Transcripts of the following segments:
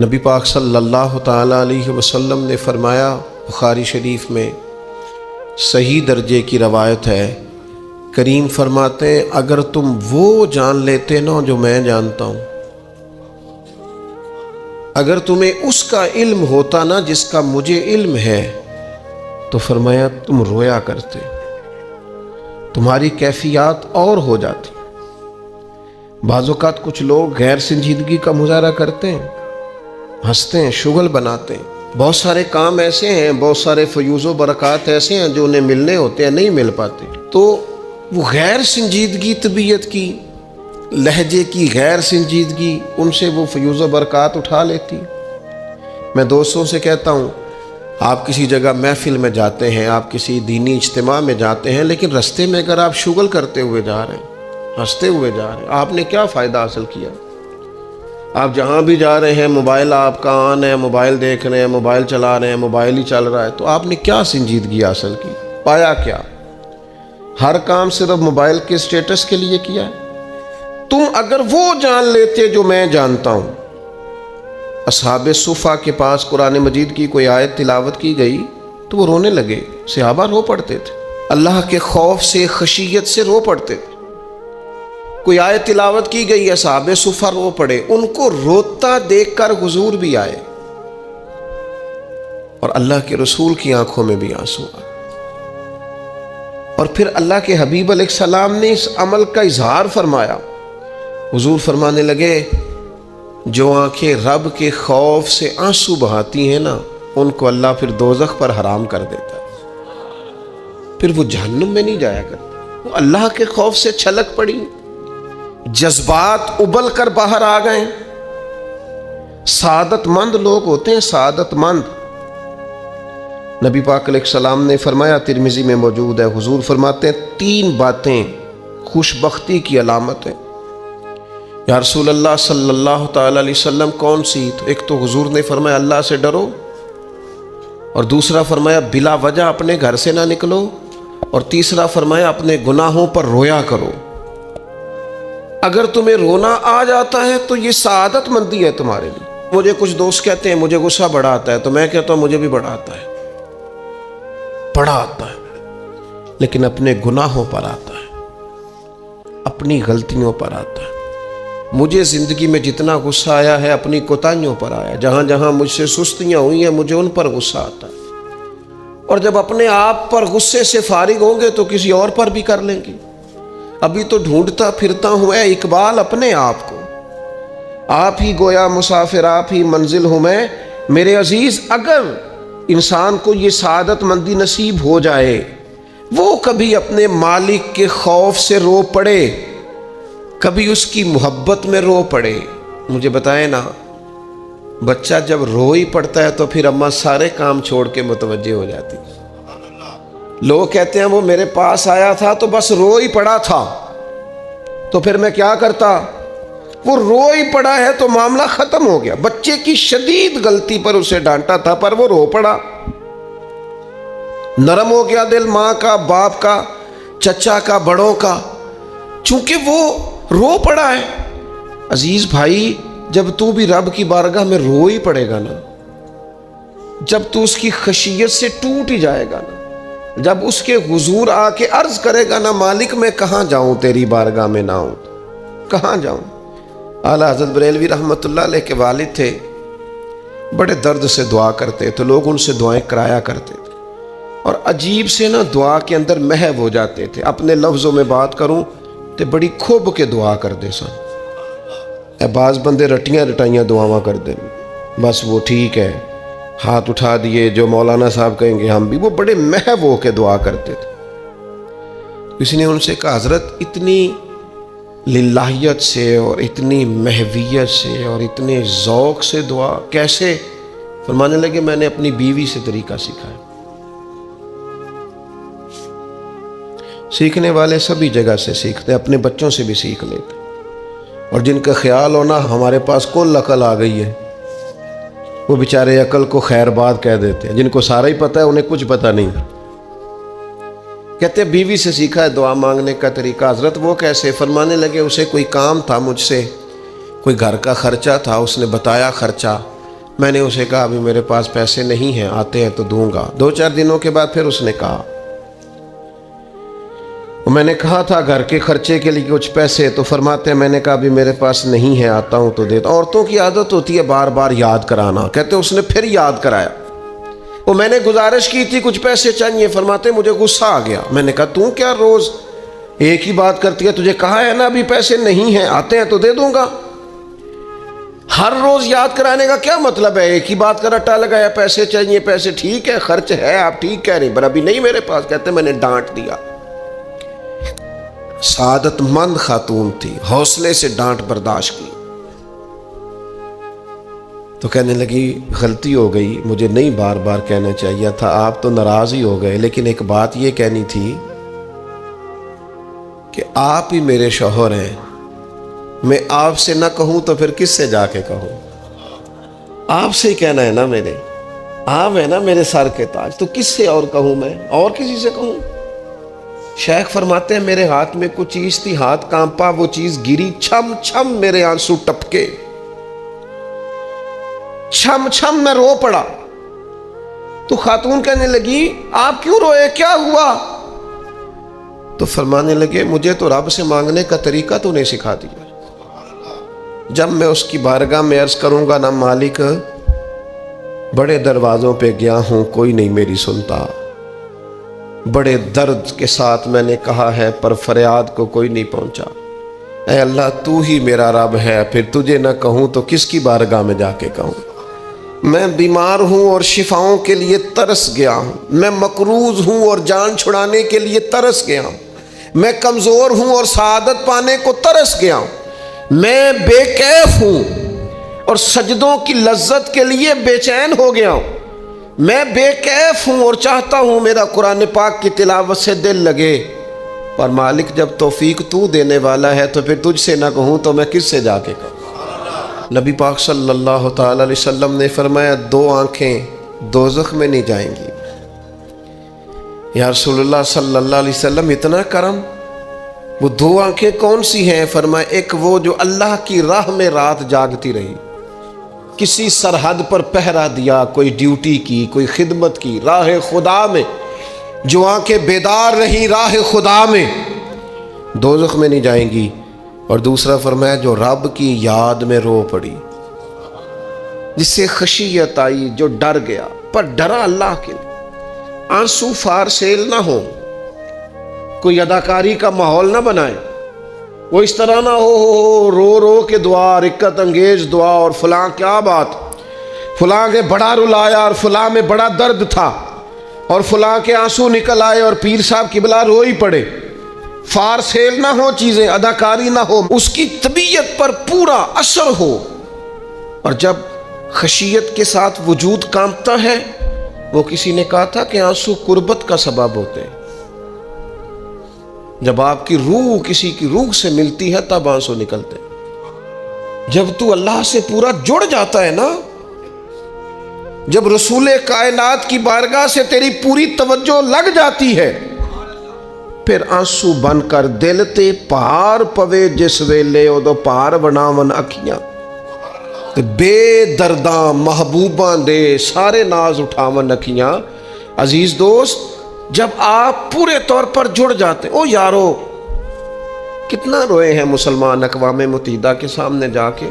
نبی پاک صلی اللہ تعالیٰ علیہ وسلم نے فرمایا، بخاری شریف میں صحیح درجے کی روایت ہے، کریم فرماتے ہیں اگر تم وہ جان لیتے نا جو میں جانتا ہوں، اگر تمہیں اس کا علم ہوتا نا جس کا مجھے علم ہے، تو فرمایا تم رویا کرتے، تمہاری کیفیات اور ہو جاتی۔ بعض اوقات کچھ لوگ غیر سنجیدگی کا مظاہرہ کرتے ہیں، ہنستے ہیں، شغل بناتے ہیں، بہت سارے کام ایسے ہیں، بہت سارے فیوز و برکات ایسے ہیں جو انہیں ملنے ہوتے ہیں، نہیں مل پاتے، تو وہ غیر سنجیدگی طبیعت کی، لہجے کی غیر سنجیدگی، ان سے وہ فیوز و برکات اٹھا لیتی۔ میں دوستوں سے کہتا ہوں، آپ کسی جگہ محفل میں جاتے ہیں، آپ کسی دینی اجتماع میں جاتے ہیں، لیکن رستے میں اگر آپ شغل کرتے ہوئے جا رہے ہیں، ہنستے ہوئے جا رہے ہیں، آپ نے کیا فائدہ حاصل کیا؟ آپ جہاں بھی جا رہے ہیں، موبائل آپ کا آن ہے، موبائل دیکھ رہے ہیں، موبائل چلا رہے ہیں، موبائل ہی چل رہا ہے، تو آپ نے کیا سنجیدگی حاصل کی؟ پایا کیا؟ ہر کام صرف موبائل کے سٹیٹس کے لیے کیا ہے؟ تم اگر وہ جان لیتے جو میں جانتا ہوں۔ اصحاب صفا کے پاس قرآن مجید کی کوئی آیت تلاوت کی گئی تو وہ رونے لگے، صحابہ رو پڑتے تھے، اللہ کے خوف سے، خشیت سے رو پڑتے تھے۔ کوئی آیت تلاوت کی گئی، اصحاب صفا رو پڑے، ان کو روتا دیکھ کر حضور بھی آئے اور اللہ کے رسول کی آنکھوں میں بھی آنسو آئے، اور پھر اللہ کے حبیب علیہ السلام نے اس عمل کا اظہار فرمایا۔ حضور فرمانے لگے، جو آنکھیں رب کے خوف سے آنسو بہاتی ہیں نا، ان کو اللہ پھر دوزخ پر حرام کر دیتا ہے، پھر وہ جہنم میں نہیں جایا کرتا۔ وہ اللہ کے خوف سے چھلک پڑی، جذبات ابل کر باہر آ گئے۔ سعادت مند لوگ ہوتے ہیں، سعادت مند۔ نبی پاک علیہ السلام نے فرمایا، ترمذی میں موجود ہے، حضور فرماتے ہیں 3 باتیں خوش بختی کی علامت ہیں۔ یا رسول اللہ صلی اللہ تعالی علیہ وسلم کون سی؟ تو ایک تو حضور نے فرمایا اللہ سے ڈرو، اور دوسرا فرمایا بلا وجہ اپنے گھر سے نہ نکلو، اور تیسرا فرمایا اپنے گناہوں پر رویا کرو۔ اگر تمہیں رونا آ جاتا ہے تو یہ سعادت مندی ہے تمہارے لیے۔ مجھے کچھ دوست کہتے ہیں مجھے غصہ بڑا آتا ہے، تو میں کہتا ہوں مجھے بھی بڑا آتا ہے، بڑا آتا ہے، لیکن اپنے گناہوں پر آتا ہے، اپنی غلطیوں پر آتا ہے۔ مجھے زندگی میں جتنا غصہ آیا ہے اپنی کوتاہیوں پر آیا، جہاں جہاں مجھ سے سستیاں ہوئی ہیں مجھے ان پر غصہ آتا ہے، اور جب اپنے آپ پر غصے سے فارغ ہوں گے تو کسی اور پر بھی کر لیں گے۔ ابھی تو ڈھونڈتا پھرتا ہوں اے اقبال اپنے آپ کو، آپ ہی گویا مسافر، آپ ہی منزل ہوں میں۔ میرے عزیز، اگر انسان کو یہ سعادت مندی نصیب ہو جائے، وہ کبھی اپنے مالک کے خوف سے رو پڑے، کبھی اس کی محبت میں رو پڑے۔ مجھے بتائیں نا، بچہ جب رو ہی پڑتا ہے تو پھر اماں سارے کام چھوڑ کے متوجہ ہو جاتی۔ لوگ کہتے ہیں وہ میرے پاس آیا تھا تو بس رو ہی پڑا تھا، تو پھر میں کیا کرتا؟ وہ رو ہی پڑا ہے تو معاملہ ختم ہو گیا۔ بچے کی شدید غلطی پر اسے ڈانٹا تھا، پر وہ رو پڑا، نرم ہو گیا دل ماں کا، باپ کا، چچا کا، بڑوں کا، چونکہ وہ رو پڑا ہے۔ عزیز بھائی، جب تو بھی رب کی بارگاہ میں رو ہی پڑے گا نا، جب تو اس کی خشیت سے ٹوٹ ہی جائے گا نا، جب اس کے حضور آ کے عرض کرے گا نا، مالک میں کہاں جاؤں تیری بارگاہ میں نہ ہوں، کہاں جاؤں؟ اعلیٰ حضرت بریلوی رحمۃ اللہ علیہ کے والد تھے، بڑے درد سے دعا کرتے تو لوگ ان سے دعائیں کرایا کرتے تھے، اور عجیب سے نا دعا کے اندر محو ہو جاتے تھے۔ اپنے لفظوں میں بات کروں تو بڑی کھوب کے دعا کر دے سن۔ اے بعض بندے رٹیاں رٹائیاں دعاواں کر دیں، بس وہ ٹھیک ہے، ہاتھ اٹھا دیے، جو مولانا صاحب کہیں گے ہم بھی، وہ بڑے محو ہو کے دعا کرتے تھے۔ کسی نے ان سے کہا حضرت اتنی للہیت سے اور اتنی محویت سے اور اتنے ذوق سے دعا کیسے؟ فرمانے لگے میں نے اپنی بیوی سے طریقہ سیکھا ہے۔ سیکھنے والے سبھی جگہ سے سیکھتے، اپنے بچوں سے بھی سیکھ لیتے، اور جن کا خیال ہونا ہمارے پاس کل عقل آ گئی ہے، وہ بیچارے عقل کو خیر بات کہہ دیتے ہیں، جن کو سارا ہی پتہ ہے انہیں کچھ پتہ نہیں۔ کہتے بیوی سے سیکھا ہے دعا مانگنے کا طریقہ۔ حضرت وہ کیسے؟ فرمانے لگے اسے کوئی کام تھا مجھ سے، کوئی گھر کا خرچہ تھا، اس نے بتایا خرچہ، میں نے اسے کہا ابھی میرے پاس پیسے نہیں ہیں، آتے ہیں تو دوں گا۔ 2-4 دنوں کے بعد پھر اس نے کہا، میں نے کہا تھا گھر کے خرچے کے لیے کچھ پیسے، تو فرماتے ہیں میں نے کہا ابھی میرے پاس نہیں ہے، آتا ہوں تو دیتا۔ عورتوں کی عادت ہوتی ہے بار بار یاد کرانا، کہتے اس نے پھر یاد کرایا، وہ میں نے گزارش کی تھی کچھ پیسے چاہیے، فرماتے مجھے غصہ آ گیا۔ میں نے کہا تو کیا روز ایک ہی بات کرتی ہے، تجھے کہا ہے نا ابھی پیسے نہیں ہیں، آتے ہیں تو دے دوں گا۔ ہر روز یاد کرانے کا کیا مطلب ہے؟ ایک ہی بات کا رٹا لگایا، پیسے چاہیے، پیسے ٹھیک ہے، خرچ ہے، آپ ٹھیک کہہ رہی پر ابھی نہیں میرے پاس۔ کہتے میں نے ڈانٹ دیا۔ سعادت مند خاتون تھی، حوصلے سے ڈانٹ برداشت کی۔ تو کہنے لگی غلطی ہو گئی، مجھے نہیں بار بار کہنا چاہیے تھا، آپ تو ناراض ہی ہو گئے، لیکن ایک بات یہ کہنی تھی کہ آپ ہی میرے شوہر ہیں، میں آپ سے نہ کہوں تو پھر کس سے جا کے کہوں؟ آپ سے ہی کہنا ہے نا، میرے آپ ہے نا میرے سر کے تاج، تو کس سے اور کہوں؟ میں اور کسی سے کہوں؟ شیخ فرماتے ہیں میرے ہاتھ میں کچھ چیز تھی، ہاتھ کانپا، وہ چیز گری، چھم چھم میرے آنسو ٹپکے، چھم چھم میں رو پڑا۔ تو خاتون کہنے لگی آپ کیوں روئے، کیا ہوا؟ تو فرمانے لگے مجھے تو رب سے مانگنے کا طریقہ تو نہیں سکھا دیا، جب میں اس کی بارگاہ میں عرض کروں گا نا مالک بڑے دروازوں پہ گیا ہوں کوئی نہیں میری سنتا، بڑے درد کے ساتھ میں نے کہا ہے پر فریاد کو کوئی نہیں پہنچا، اے اللہ تو ہی میرا رب ہے، پھر تجھے نہ کہوں تو کس کی بارگاہ میں جا کے کہوں؟ میں بیمار ہوں اور شفاؤں کے لیے ترس گیا ہوں، میں مقروض ہوں اور جان چھڑانے کے لیے ترس گیا ہوں، میں کمزور ہوں اور سعادت پانے کو ترس گیا ہوں، میں بے کیف ہوں اور سجدوں کی لذت کے لیے بے چین ہو گیا ہوں، میں بے کیف ہوں اور چاہتا ہوں میرا قرآن پاک کی تلاوت سے دل لگے، پر مالک جب توفیق تو دینے والا ہے تو پھر تجھ سے نہ کہوں تو میں کس سے جا کے کہوں؟ نبی پاک صلی اللہ تعالی علیہ وسلم نے فرمایا 2 آنکھیں دوزخ میں نہیں جائیں گی۔ یا رسول اللہ صلی اللہ علیہ وسلم اتنا کرم، وہ 2 آنکھیں کون سی ہیں؟ فرمایا ایک وہ جو اللہ کی راہ میں رات جاگتی رہی، کسی سرحد پر پہرا دیا، کوئی ڈیوٹی کی، کوئی خدمت کی، راہ خدا میں جو آنکھیں بیدار رہی راہ خدا میں، دوزخ میں نہیں جائیں گی۔ اور دوسرا فرمایا جو رب کی یاد میں رو پڑی، جس سے خشیت آئی، جو ڈر گیا، پر ڈرا اللہ کے لیے، آنسو فار سیل نہ ہو، کوئی اداکاری کا ماحول نہ بنائے، وہ اس طرح نہ ہو رو رو کے دعا، رکت انگیز دعا، اور فلاں کیا بات، فلاں کے بڑا رلایا اور فلاں میں بڑا درد تھا اور فلاں کے آنسو نکل آئے اور پیر صاحب قبلہ رو ہی پڑے، فار سیل نہ ہو چیزیں، اداکاری نہ ہو، اس کی طبیعت پر پورا اثر ہو۔ اور جب خشیت کے ساتھ وجود کانپتا ہے، وہ کسی نے کہا تھا کہ آنسو قربت کا سبب ہوتے ہیں، جب آپ کی روح کسی کی روح سے ملتی ہے تب آنسو نکلتے ہیں۔ جب تو اللہ سے پورا جڑ جاتا ہے نا، جب رسول کائنات کی بارگاہ سے تیری پوری توجہ لگ جاتی ہے، پھر آنسو بن کر دل تے پار پوے جس ویلے ادو پار بناون اکھیاں، بے درداں محبوباں دے سارے ناز اٹھاون اکھیاں۔ عزیز دوست، جب آپ پورے طور پر جڑ جاتے ہیں، او یارو کتنا روئے ہیں مسلمان اقوام متحدہ کے سامنے جا کے،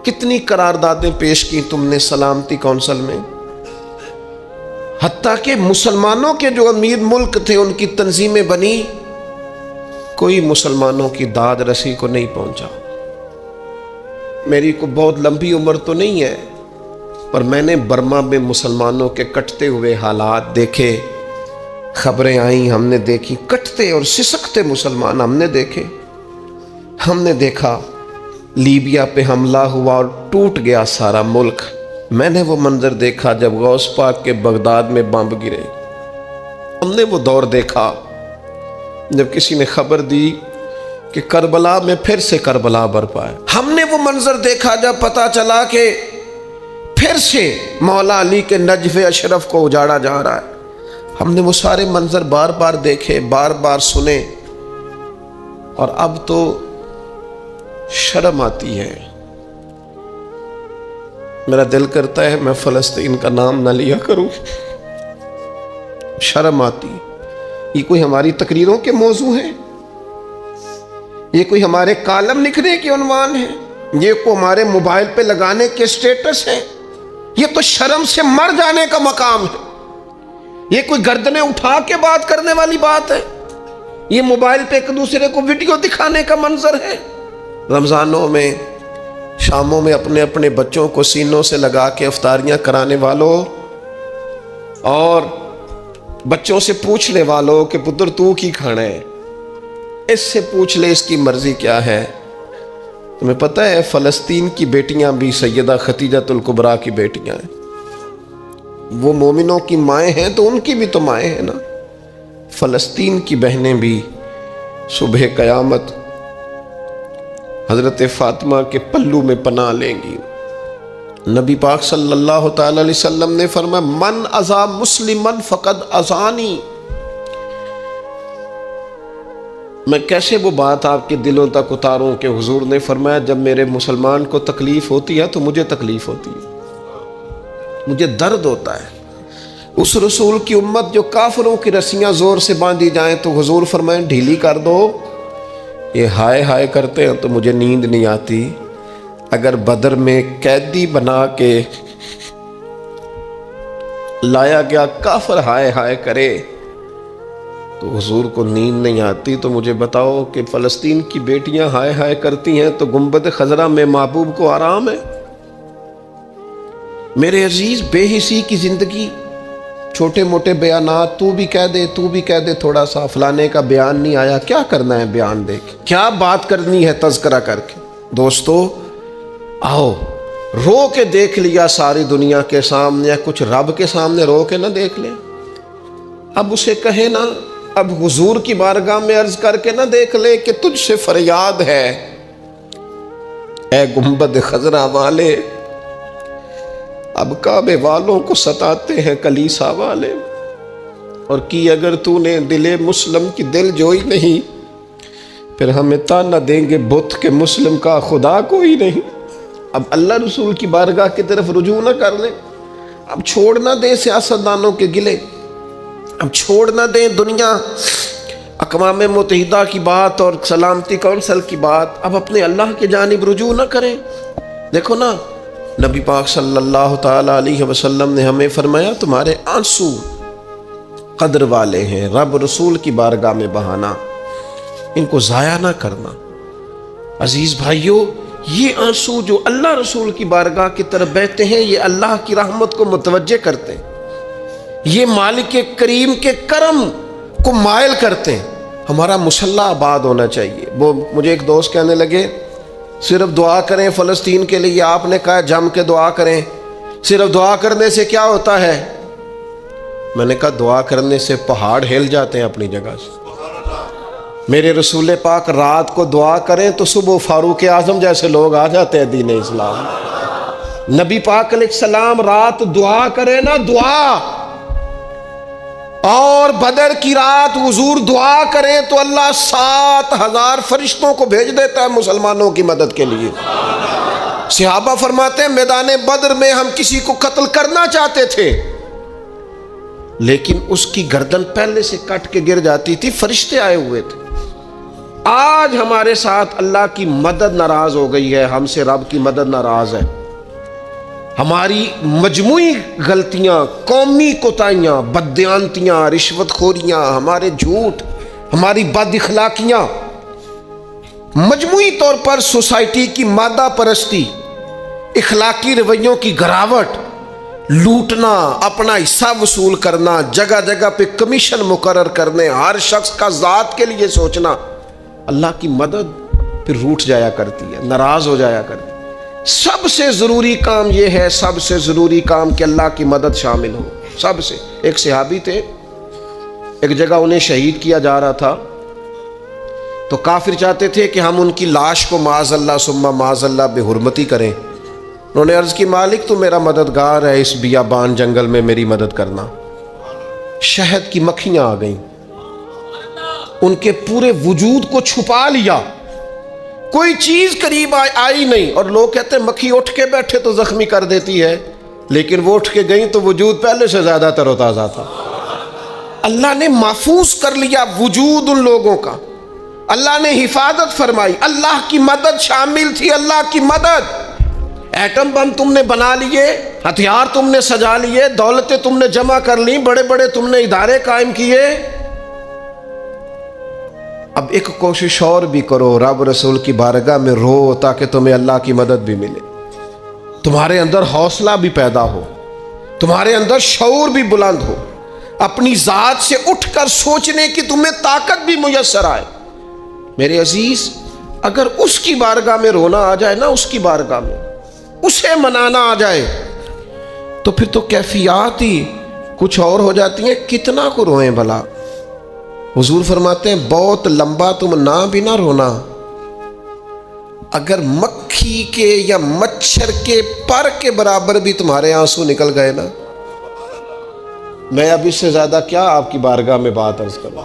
کتنی قراردادیں پیش کی تم نے سلامتی کونسل میں، حتیٰ کہ مسلمانوں کے جو امیر ملک تھے ان کی تنظیمیں بنی، کوئی مسلمانوں کی داد رسی کو نہیں پہنچا۔ میری کو بہت لمبی عمر تو نہیں ہے، پر میں نے برما میں مسلمانوں کے کٹتے ہوئے حالات دیکھے، خبریں آئیں، ہم نے دیکھی، کٹتے اور سسکتے مسلمان ہم نے دیکھے۔ ہم نے دیکھا لیبیا پہ حملہ ہوا اور ٹوٹ گیا سارا ملک۔ میں نے وہ منظر دیکھا جب غوث پاک کے بغداد میں بمب گرے۔ ہم نے وہ دور دیکھا جب کسی نے خبر دی کہ کربلا میں پھر سے کربلا برپا ہے۔ ہم نے وہ منظر دیکھا جب پتا چلا کہ پھر سے مولا علی کے نجف اشرف کو اجاڑا جا رہا ہے۔ ہم نے وہ سارے منظر بار بار دیکھے، بار بار سنے، اور اب تو شرم آتی ہے میرا دل کرتا ہے میں فلسطین کا نام نہ لیا کروں، شرم آتی۔ یہ کوئی ہماری تقریروں کے موضوع ہیں؟ یہ کوئی ہمارے کالم لکھنے کے عنوان ہیں؟ یہ کوئی ہمارے موبائل پہ لگانے کے سٹیٹس ہیں؟ یہ تو شرم سے مر جانے کا مقام ہے۔ یہ کوئی گردنیں اٹھا کے بات کرنے والی بات ہے؟ یہ موبائل پہ ایک دوسرے کو ویڈیو دکھانے کا منظر ہے؟ رمضانوں میں شاموں میں اپنے اپنے بچوں کو سینوں سے لگا کے افطاریاں کرانے والوں اور بچوں سے پوچھنے والوں کہ پتر تو کی کھانا ہے، اس سے پوچھ لے اس کی مرضی کیا ہے۔ تمہیں پتہ ہے فلسطین کی بیٹیاں بھی سیدہ خدیجہ الکبریٰ کی بیٹیاں ہیں، وہ مومنوں کی مائیں ہیں تو ان کی بھی تو مائیں ہیں نا۔ فلسطین کی بہنیں بھی صبح قیامت حضرت فاطمہ کے پلو میں پناہ لیں گی۔ نبی پاک صلی اللہ تعالی علیہ وسلم نے فرمایا من اذا مسلمن فقد اذانی۔ میں کیسے وہ بات آپ کے دلوں تک اتاروں کہ حضور نے فرمایا جب میرے مسلمان کو تکلیف ہوتی ہے تو مجھے تکلیف ہوتی ہے، مجھے درد ہوتا ہے۔ اس رسول کی امت جو کافروں کی رسیاں زور سے باندھی جائیں تو حضور فرمائیں ڈھیلی کر دو، یہ ہائے ہائے کرتے ہیں تو مجھے نیند نہیں آتی۔ اگر بدر میں قیدی بنا کے لایا گیا کافر ہائے ہائے کرے تو حضور کو نیند نہیں آتی، تو مجھے بتاؤ کہ فلسطین کی بیٹیاں ہائے ہائے کرتی ہیں تو گنبد خضرا میں محبوب کو آرام ہے؟ میرے عزیز، بے حسی کی زندگی، چھوٹے موٹے بیانات، تو بھی کہہ دے تھوڑا سا فلانے کا بیان نہیں آیا، کیا کرنا ہے بیان دے کے، کیا بات کرنی ہے تذکرہ کر کے؟ دوستو آؤ رو کے دیکھ لیا ساری دنیا کے سامنے، کچھ رب کے سامنے رو کے نہ دیکھ لیں؟ اب اسے کہے نا، اب حضور کی بارگاہ میں عرض کر کے نہ دیکھ لے کہ تجھ سے فریاد ہے اے گنبد خضرا والے، اب کعبے والوں کو ستاتے ہیں کلیسا والے، اور کی اگر تو نے دل مسلم کی دل جوئی نہیں، پھر ہمیں تانا دیں گے بت کہ مسلم کا خدا کوئی نہیں۔ اب اللہ رسول کی بارگاہ کی طرف رجوع نہ کر لیں، اب چھوڑ نہ دیں سیاستدانوں کے گلے، اب چھوڑ نہ دیں دنیا اقوام متحدہ کی بات اور سلامتی کونسل کی بات، اب اپنے اللہ کی جانب رجوع نہ کریں۔ دیکھو نا، نبی پاک صلی اللہ تعالی علیہ وسلم نے ہمیں فرمایا تمہارے آنسو قدر والے ہیں، رب رسول کی بارگاہ میں بہانا، ان کو ضائع نہ کرنا۔ عزیز بھائیو، یہ آنسو جو اللہ رسول کی بارگاہ کی طرف بہتے ہیں یہ اللہ کی رحمت کو متوجہ کرتے ہیں، یہ مالک کریم کے کرم کو مائل کرتے ہیں۔ ہمارا مسلح آباد ہونا چاہیے۔ وہ مجھے ایک دوست کہنے لگے صرف دعا کریں فلسطین کے لیے، آپ نے کہا جم کے دعا کریں، صرف دعا کرنے سے کیا ہوتا ہے؟ میں نے کہا دعا کرنے سے پہاڑ ہل جاتے ہیں اپنی جگہ سے۔ میرے رسول پاک رات کو دعا کریں تو صبح فاروق اعظم جیسے لوگ آ جاتے ہیں دین اسلام۔ نبی پاک علیہ السلام رات دعا کریں نا، دعا، اور بدر کی رات حضور دعا کریں تو اللہ 7,000 فرشتوں کو بھیج دیتا ہے مسلمانوں کی مدد کے لیے۔ صحابہ فرماتے ہیں میدان بدر میں ہم کسی کو قتل کرنا چاہتے تھے لیکن اس کی گردن پہلے سے کٹ کے گر جاتی تھی، فرشتے آئے ہوئے تھے۔ آج ہمارے ساتھ اللہ کی مدد ناراض ہو گئی ہے، ہم سے رب کی مدد ناراض ہے۔ ہماری مجموعی غلطیاں، قومی کوتاہیاں، بددیانتیاں، رشوت خوریاں، ہمارے جھوٹ، ہماری بد اخلاقیاں، مجموعی طور پر سوسائٹی کی مادہ پرستی، اخلاقی رویوں کی گراوٹ، لوٹنا، اپنا حصہ وصول کرنا، جگہ جگہ پہ کمیشن مقرر کرنے، ہر شخص کا ذات کے لیے سوچنا، اللہ کی مدد پھر روٹ جایا کرتی ہے، ناراض ہو جایا کرتی ہے۔ سب سے ضروری کام یہ ہے، سب سے ضروری کام کہ اللہ کی مدد شامل ہو۔ سب سے، ایک صحابی تھے، ایک جگہ انہیں شہید کیا جا رہا تھا تو کافر چاہتے تھے کہ ہم ان کی لاش کو معاذ اللہ ثم معاذ اللہ بے حرمتی کریں۔ انہوں نے عرض کی مالک تو میرا مددگار ہے، اس بیابان جنگل میں میری مدد کرنا۔ شہد کی مکھیاں آ گئیں، ان کے پورے وجود کو چھپا لیا، کوئی چیز قریب آئی نہیں. اور لوگ کہتے ہیں مکھی اٹھ کے بیٹھے تو زخمی کر دیتی ہے، لیکن وہ اٹھ کے گئیں تو وجود پہلے سے زیادہ تر و تازہ تھا. اللہ نے محفوظ کر لیا وجود ان لوگوں کا، اللہ نے حفاظت فرمائی، اللہ کی مدد شامل تھی، اللہ کی مدد. ایٹم بم تم نے بنا لیے، ہتھیار تم نے سجا لیے، دولتیں تم نے جمع کر لی، بڑے بڑے تم نے ادارے قائم کیے. اب ایک کوشش اور بھی کرو، رب رسول کی بارگاہ میں رو تاکہ تمہیں اللہ کی مدد بھی ملے، تمہارے اندر حوصلہ بھی پیدا ہو، تمہارے اندر شعور بھی بلند ہو، اپنی ذات سے اٹھ کر سوچنے کی تمہیں طاقت بھی میسر آئے. میرے عزیز، اگر اس کی بارگاہ میں رونا آ جائے نا، اس کی بارگاہ میں اسے منانا آ جائے، تو پھر تو کیفیات ہی کچھ اور ہو جاتی ہیں. کتنا کو روئیں بھلا؟ حضور فرماتے ہیں بہت لمبا تم نہ بھی نہ رونا، اگر مکھی کے یا مچھر کے پر کے برابر بھی تمہارے آنسو نکل گئے نا، میں اب اس سے زیادہ کیا آپ کی بارگاہ میں بات عرض کروں.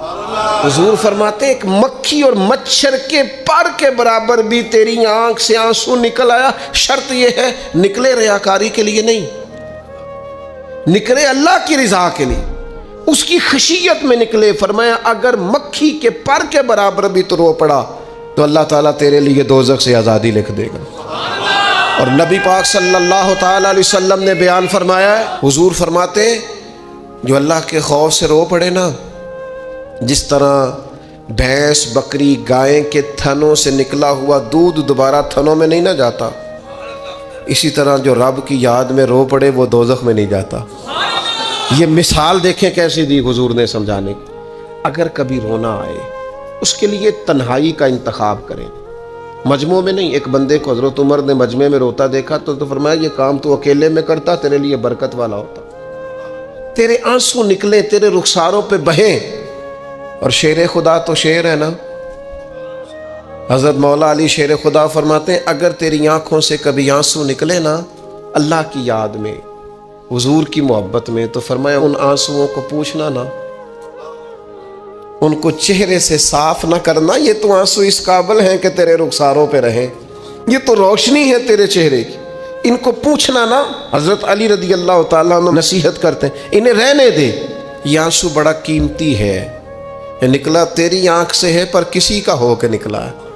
حضور فرماتے ہیں ایک مکھی اور مچھر کے پر کے برابر بھی تیری آنکھ سے آنسو نکل آیا، شرط یہ ہے نکلے ریاکاری کے لیے نہیں، نکلے اللہ کی رضا کے لیے، اس کی خشیت میں نکلے. فرمایا اگر مکھی کے پر کے برابر بھی تو رو پڑا تو اللہ تعالیٰ تیرے لیے دوزخ سے آزادی لکھ دے گا. اور نبی پاک صلی اللہ تعالیٰ علیہ وسلم نے بیان فرمایا ہے، حضور فرماتے ہیں جو اللہ کے خوف سے رو پڑے نا، جس طرح بھینس بکری گائے کے تھنوں سے نکلا ہوا دودھ دوبارہ تھنوں میں نہیں نہ جاتا، اسی طرح جو رب کی یاد میں رو پڑے وہ دوزخ میں نہیں جاتا. یہ مثال دیکھیں کیسی دی حضور نے سمجھانے کی. اگر کبھی رونا آئے اس کے لیے تنہائی کا انتخاب کریں، مجموعوں میں نہیں. ایک بندے کو حضرت عمر نے مجمع میں روتا دیکھا تو فرمایا یہ کام تو اکیلے میں کرتا، تیرے لیے برکت والا ہوتا، تیرے آنسو نکلیں، تیرے رخساروں پہ بہیں. اور شیر خدا تو شیر ہے نا، حضرت مولا علی شیر خدا فرماتے ہیں اگر تیری آنکھوں سے کبھی آنسو نکلے نا اللہ کی یاد میں، حضور کی محبت میں، تو فرمایا ان آنسوؤں کو پوچھنا نا، ان کو چہرے سے صاف نہ کرنا. یہ تو آنسو اس قابل ہیں کہ تیرے رخساروں پہ رہیں، یہ تو روشنی ہے تیرے چہرے کی، ان کو پوچھنا نا. حضرت علی رضی اللہ تعالیٰ عنہ نصیحت کرتے ہیں انہیں رہنے دے، یہ آنسو بڑا قیمتی ہے، یہ نکلا تیری آنکھ سے ہے پر کسی کا ہو کے نکلا ہے،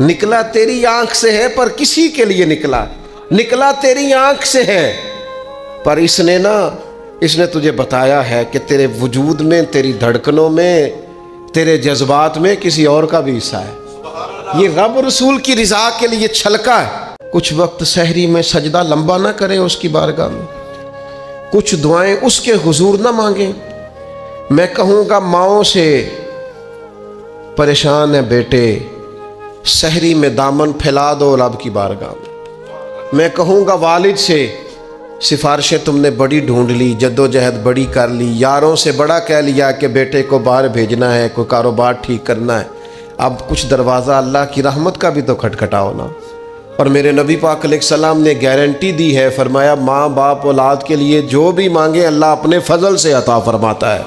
نکلا تیری آنکھ سے ہے پر کسی کے لیے نکلا، نکلا تیری آنکھ سے ہے پر اس نے تجھے بتایا ہے کہ تیرے وجود میں، تیری دھڑکنوں میں، تیرے جذبات میں کسی اور کا بھی حصہ ہے. یہ رب رسول کی رضا کے لیے چھلکا ہے. کچھ وقت سحری میں سجدہ لمبا نہ کریں اس کی بارگاہ میں، کچھ دعائیں اس کے حضور نہ مانگیں. میں کہوں گا ماؤں سے پریشان ہے بیٹے، سحری میں دامن پھیلا دو رب کی بارگاہ میں. میں کہوں گا والد سے سفارشیں تم نے بڑی ڈھونڈ لی، جد و جہد بڑی کر لی، یاروں سے بڑا کہہ لیا کہ بیٹے کو باہر بھیجنا ہے، کوئی کاروبار ٹھیک کرنا ہے، اب کچھ دروازہ اللہ کی رحمت کا بھی تو کھٹکھٹاؤ نا. اور میرے نبی پاک علیہ السلام نے گارنٹی دی ہے، فرمایا ماں باپ اولاد کے لیے جو بھی مانگے اللہ اپنے فضل سے عطا فرماتا ہے.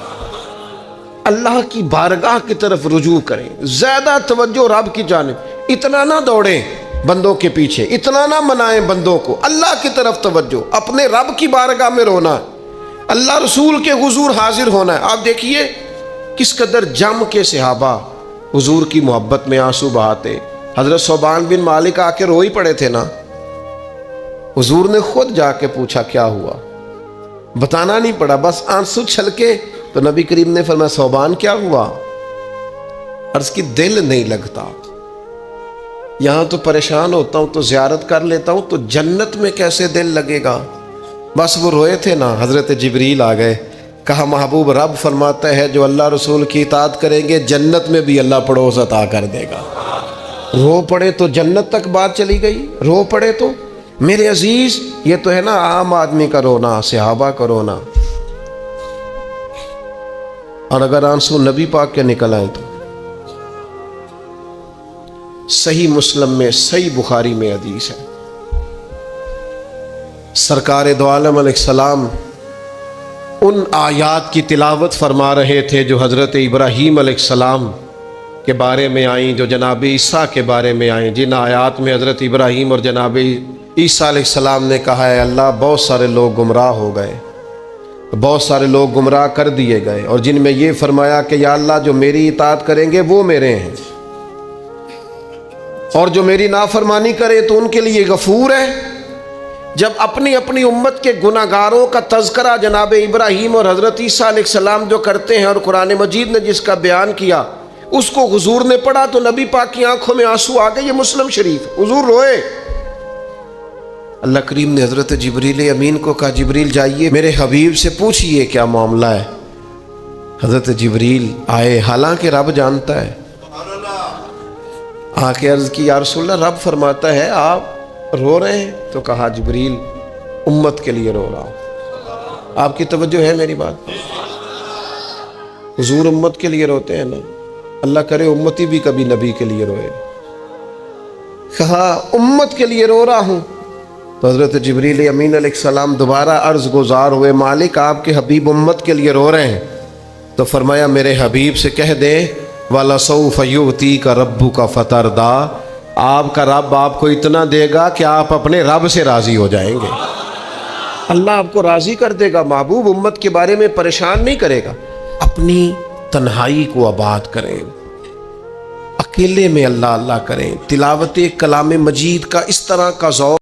اللہ کی بارگاہ کی طرف رجوع کریں، زیادہ توجہ رب کی جانب، اتنا نہ دوڑیں بندوں کے پیچھے، اتنا نہ منائیں بندوں کو، اللہ کی طرف توجہ، اپنے رب کی بارگاہ میں رونا ہے، اللہ رسول کے حضور حاضر ہونا ہے. آپ دیکھیے کس قدر جم کے صحابہ حضور کی محبت میں آنسو بہاتے. حضرت صوبان بن مالک آ کے روئی پڑے تھے نا، حضور نے خود جا کے پوچھا کیا ہوا، بتانا نہیں پڑا، بس آنسو چھلکے تو نبی کریم نے فرمایا صوبان کیا ہوا؟ عرض کی دل نہیں لگتا، یہاں تو پریشان ہوتا ہوں تو زیارت کر لیتا ہوں، تو جنت میں کیسے دل لگے گا؟ بس وہ روئے تھے نا، حضرت جبریل آ گئے، کہا محبوب رب فرماتا ہے جو اللہ رسول کی اطاعت کریں گے جنت میں بھی اللہ پڑوس عطا کر دے گا. رو پڑے تو جنت تک بات چلی گئی، رو پڑے تو. میرے عزیز یہ تو ہے نا عام آدمی کا رونا، صحابہ کا رونا. اور اگر آنسو نبی پاک کے نکل آئے تو صحیح مسلم میں، صحیح بخاری میں حدیث ہے، سرکار دو عالم علیہ السلام ان آیات کی تلاوت فرما رہے تھے جو حضرت ابراہیم علیہ السلام کے بارے میں آئیں جو جناب عیسیٰ کے بارے میں آئیں، جن آیات میں حضرت ابراہیم اور جناب عیسیٰ علیہ السلام نے کہا ہے اللہ بہت سارے لوگ گمراہ ہو گئے، بہت سارے لوگ گمراہ کر دیے گئے، اور جن میں یہ فرمایا کہ یا اللہ جو میری اطاعت کریں گے وہ میرے ہیں، اور جو میری نافرمانی کرے تو ان کے لیے غفور ہے۔ جب اپنی اپنی امت کے گناہگاروں کا تذکرہ جناب ابراہیم اور حضرت عیسیٰ علیہ السلام جو کرتے ہیں، اور قرآن مجید نے جس کا بیان کیا اس کو حضور نے پڑھا تو نبی پاک کی آنکھوں میں آنسو آ گئے۔ یہ مسلم شریف، حضور روئے۔ اللہ کریم نے حضرت جبریل امین کو کہا جبریل جائیے میرے حبیب سے پوچھئے کیا معاملہ ہے۔ حضرت جبریل آئے، حالانکہ رب جانتا ہے، آ کے عرض کی یا رسول اللہ رب فرماتا ہے آپ رو رہے ہیں؟ تو کہا جبریل امت کے لیے رو رہا ہوں۔ آپ کی توجہ ہے میری بات؟ حضور امت کے لیے روتے ہیں نا، اللہ کرے امتی بھی کبھی نبی کے لیے روئے۔ کہا امت کے لیے رو رہا ہوں۔ تو حضرت جبریل امین علیہ السلام دوبارہ عرض گزار ہوئے مالک آپ کے حبیب امت کے لیے رو رہے ہیں، تو فرمایا میرے حبیب سے کہہ دیں وَلَسَوْفَ يُؤْتِيكَ رَبُّكَ فَتَرْضَىٰ، آپ کا رب آپ کو اتنا دے گا کہ آپ اپنے رب سے راضی ہو جائیں گے۔ اللہ آپ کو راضی کر دے گا، محبوب امت کے بارے میں پریشان نہیں کرے گا۔ اپنی تنہائی کو آباد کریں، اکیلے میں اللہ اللہ کریں، تلاوت کلام مجید کا اس طرح کا ذوق